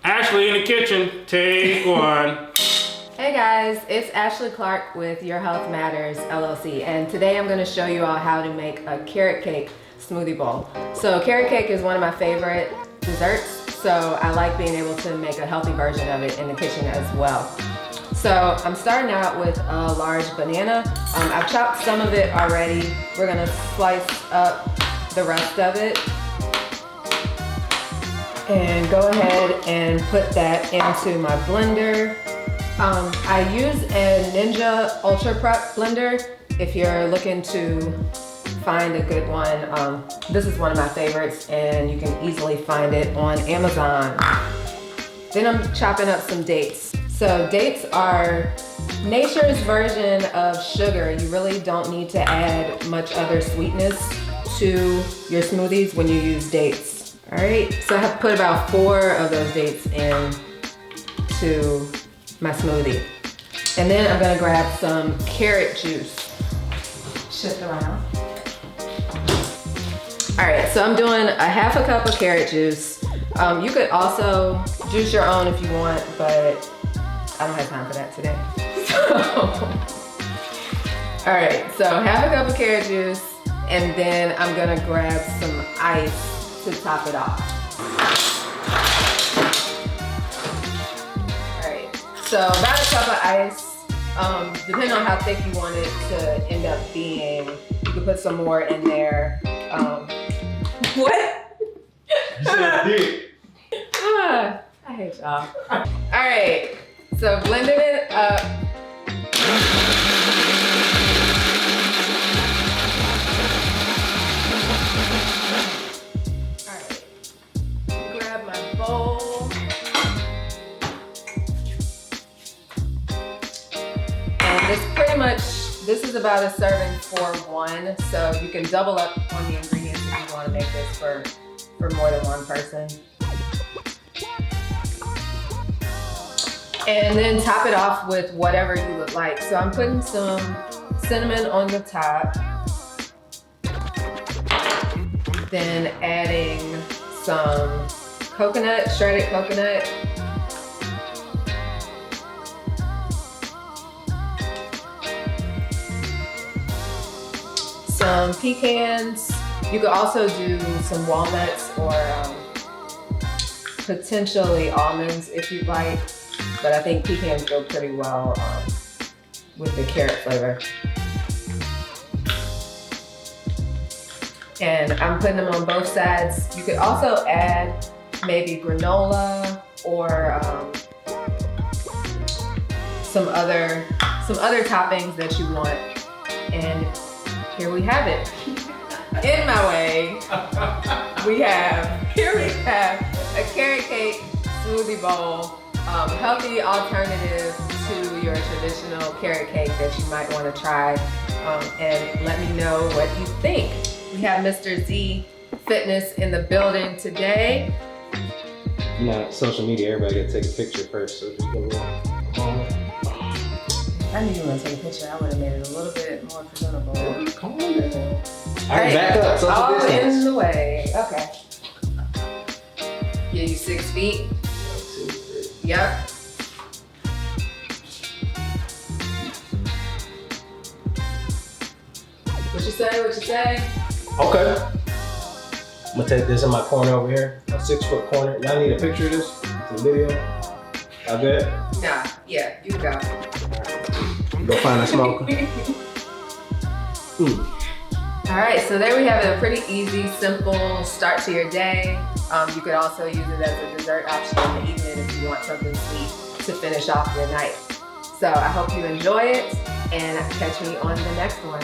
Ashley in the kitchen, take one. Hey guys, it's Ashley Clark with Your Health Matters LLC, and today I'm going to show you all how to make a carrot cake smoothie bowl. So carrot cake is one of my favorite desserts, so I like being able to make a healthy version of it in the kitchen as well. So I'm starting out with a large banana. I've chopped some of it already. We're going to slice up the rest of it. And go ahead and put that into my blender. I use a Ninja Ultra Prep blender if you're looking to find a good one. This is one of my favorites and you can easily find it on Amazon. Then I'm chopping up some dates. So dates are nature's version of sugar. You really don't need to add much other sweetness to your smoothies when you use dates. All right, so I have put about 4 of those dates into my smoothie. And then I'm gonna grab some carrot juice. Shift around. All right, so I'm doing a half a cup of carrot juice. You could also juice your own if you want, but I don't have time for that today. All right, so half a cup of carrot juice, and then I'm gonna grab some ice to top it off. All right, so about a cup of ice. Depending on how thick you want it to end up being, you can put some more in there. What? You said thick. I hate y'all. All right, so blending it up. This is about a serving for 1, so you can double up on the ingredients if you want to make this for more than one person. And then top it off with whatever you would like. So I'm putting some cinnamon on the top, then adding some coconut, shredded coconut. Some pecans. You could also do some walnuts or potentially almonds if you'd like, but I think pecans go pretty well with the carrot flavor. And I'm putting them on both sides. You could also add maybe granola or some other toppings that you want. And here we have it. In my way, we have a carrot cake smoothie bowl, healthy alternative to your traditional carrot cake that you might want to try. And let me know what you think. We have Mr. Z Fitness in the building today. You know, social media, everybody gotta take a picture first, so just go I knew you were gonna take a picture. I would have made it a little bit more presentable. Come on, man. All right, back up. Social all distance. in the way. Okay. Yeah, you 6 feet? Yep. What you say? Okay. I'm gonna take this in my corner over here, my 6-foot corner. Y'all need a picture of this? It's a video. Y'all good? Nah, yeah, you go. Go find a smoker. All right, so there we have it. A pretty easy, simple start to your day. You could also use it as a dessert option in the evening if you want something sweet to finish off your night. So I hope you enjoy it and catch me on the next one.